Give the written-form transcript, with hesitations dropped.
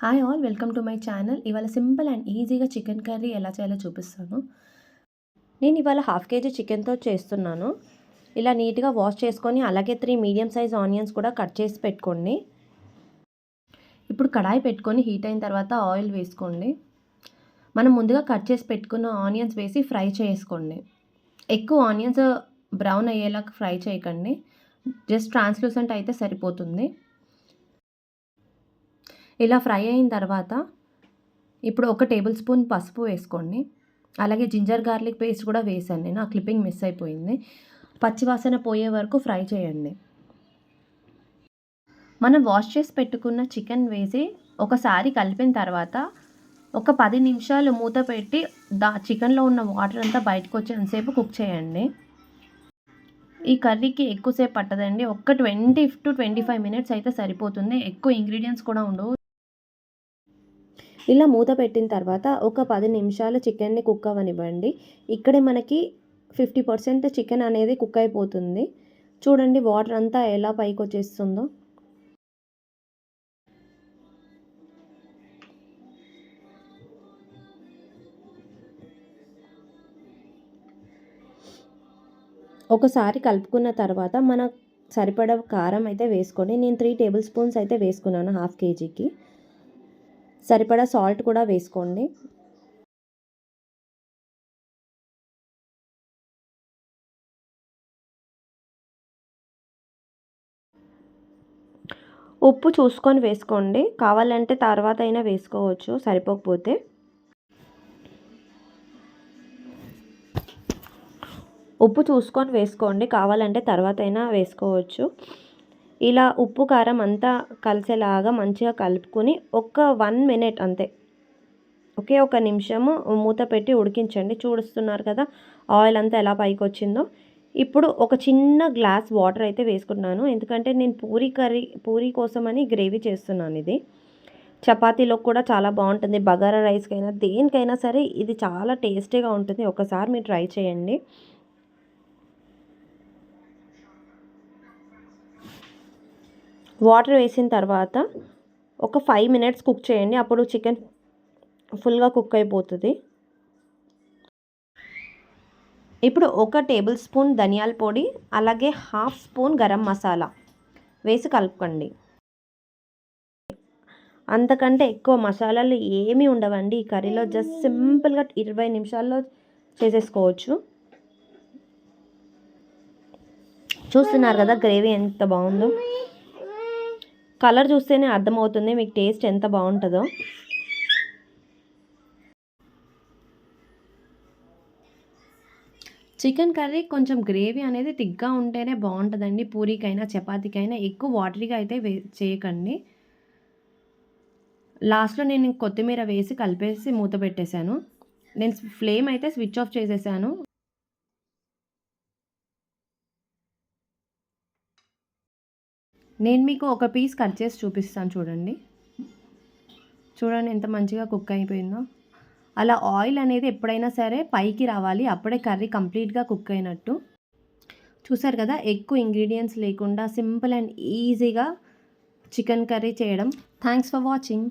Hi all, welcome to my channel. ఇవాళ simple and ఈజీగా chicken curry ఎలా చేయాలో చూపిస్తాను. నేను ఇవాళ హాఫ్ కేజీ చికెన్తో చేస్తున్నాను. ఇలా నీట్గా వాష్ చేసుకొని అలాగే 3 మీడియం సైజ్ ఆనియన్స్ కూడా కట్ చేసి పెట్టుకోండి. ఇప్పుడు కడాయి పెట్టుకొని హీట్ అయిన తర్వాత ఆయిల్ వేసుకోండి. మనం ముందుగా కట్ చేసి పెట్టుకున్న ఆనియన్స్ వేసి ఫ్రై చేసుకోండి. ఎక్కువ ఆనియన్స్ బ్రౌన్ అయ్యేలా ఫ్రై చేయకండి, జస్ట్ ట్రాన్స్లూసెంట్ అయితే సరిపోతుంది. ఇలా ఫ్రై అయిన తర్వాత ఇప్పుడు 1 టేబుల్ స్పూన్ పసుపు వేసుకోండి. అలాగే జింజర్ గార్లిక్ పేస్ట్ కూడా వేసాను నేను, ఆ క్లిప్పింగ్ మిస్ అయిపోయింది. పచ్చివాసన పోయే వరకు ఫ్రై చేయండి. మనం వాష్ చేసి పెట్టుకున్న చికెన్ వేసి ఒకసారి కలిపిన తర్వాత ఒక 10 నిమిషాలు మూత పెట్టి చికెన్లో ఉన్న వాటర్ అంతా బయటకు వచ్చేంతసేపు కుక్ చేయండి. ఈ కర్రీకి ఎక్కువసేపు పట్టదండి, ఒక 20 to 25 మినిట్స్ అయితే సరిపోతుంది. ఎక్కువ ఇంగ్రీడియంట్స్ కూడా ఉండవు. ఇలా మూత పెట్టిన తర్వాత ఒక 10 నిమిషాలు చికెన్ని కుక్ అవ్వనివ్వండి. ఇక్కడే మనకి 50% చికెన్ అనేది కుక్ అయిపోతుంది. చూడండి వాటర్ అంతా ఎలా పైకి వచ్చేస్తుందో. ఒకసారి కలుపుకున్న తర్వాత మన సరిపడా కారం అయితే వేసుకోండి. నేను 3 టేబుల్ స్పూన్స్ అయితే వేసుకున్నాను హాఫ్ కేజీకి. సరిపడా సాల్ట్ కూడా వేసుకోండి. ఉప్పు చూసుకొని వేసుకోండి, కావాలంటే తర్వాత అయినా వేసుకోవచ్చు సరిపోకపోతే. ఉప్పు చూసుకొని వేసుకోండి, కావాలంటే తర్వాత అయినా వేసుకోవచ్చు. ఇలా ఉప్పు కారం అంతా కలిసేలాగా మంచిగా కలుపుకొని ఒక 1 మినిట్ అంతే, ఒక నిమిషము మూత పెట్టి ఉడికించండి. చూస్తున్నారు కదా ఆయిల్ అంతా ఎలా పైకి వచ్చిందో. ఇప్పుడు ఒక చిన్న గ్లాస్ వాటర్ అయితే వేసుకున్నాను, ఎందుకంటే నేను పూరీ కోసమని గ్రేవీ చేస్తున్నాను. ఇది చపాతీలో కూడా చాలా బాగుంటుంది, బగారా రైస్కైనా దేనికైనా సరే ఇది చాలా టేస్టీగా ఉంటుంది. ఒకసారి మీరు ట్రై చేయండి. వాటర్ వేసిన తర్వాత ఒక 5 మినిట్స్ కుక్ చేయండి, అప్పుడు చికెన్ ఫుల్గా కుక్ అయిపోతుంది. ఇప్పుడు 1 టేబుల్ స్పూన్ ధనియాల పొడి అలాగే హాఫ్ స్పూన్ గరం మసాలా వేసి కలుపుకోండి. అంతకంటే ఎక్కువ మసాలాలు ఏమీ ఉండవండి ఈ కర్రీలో. జస్ట్ సింపుల్గా 20 నిమిషాల్లో చేసేసుకోవచ్చు. చూస్తున్నారు కదా గ్రేవీ ఎంత బాగుందో. కలర్ చూస్తేనే అర్థమవుతుంది మీకు టేస్ట్ ఎంత బాగుంటుందో. చికెన్ కర్రీ కొంచెం గ్రేవీ అనేది థిక్గా ఉంటేనే బాగుంటుందండి. పూరీకైనా చపాతీకైనా ఎక్కువ వాటరీగా అయితే చేయకండి. లాస్ట్లో నేను కొత్తిమీర వేసి కలిపేసి మూత పెట్టేశాను. నేను ఫ్లేమ్ అయితే స్విచ్ ఆఫ్ చేసేసాను. నేను మీకు ఒక పీస్ కట్ చేసి చూపిస్తాను. చూడండి ఎంత మంచిగా కుక్ అయిపోయిందో. అలా ఆయిల్ అనేది ఎప్పుడైనా సరే పైకి రావాలి, అప్పుడే కర్రీ కంప్లీట్గా కుక్ అయినట్టు. చూసారు కదా ఎక్కువ ఇంగ్రీడియంట్స్ లేకుండా సింపుల్ అండ్ ఈజీగా చికెన్ కర్రీ చేయడం. Thanks for watching.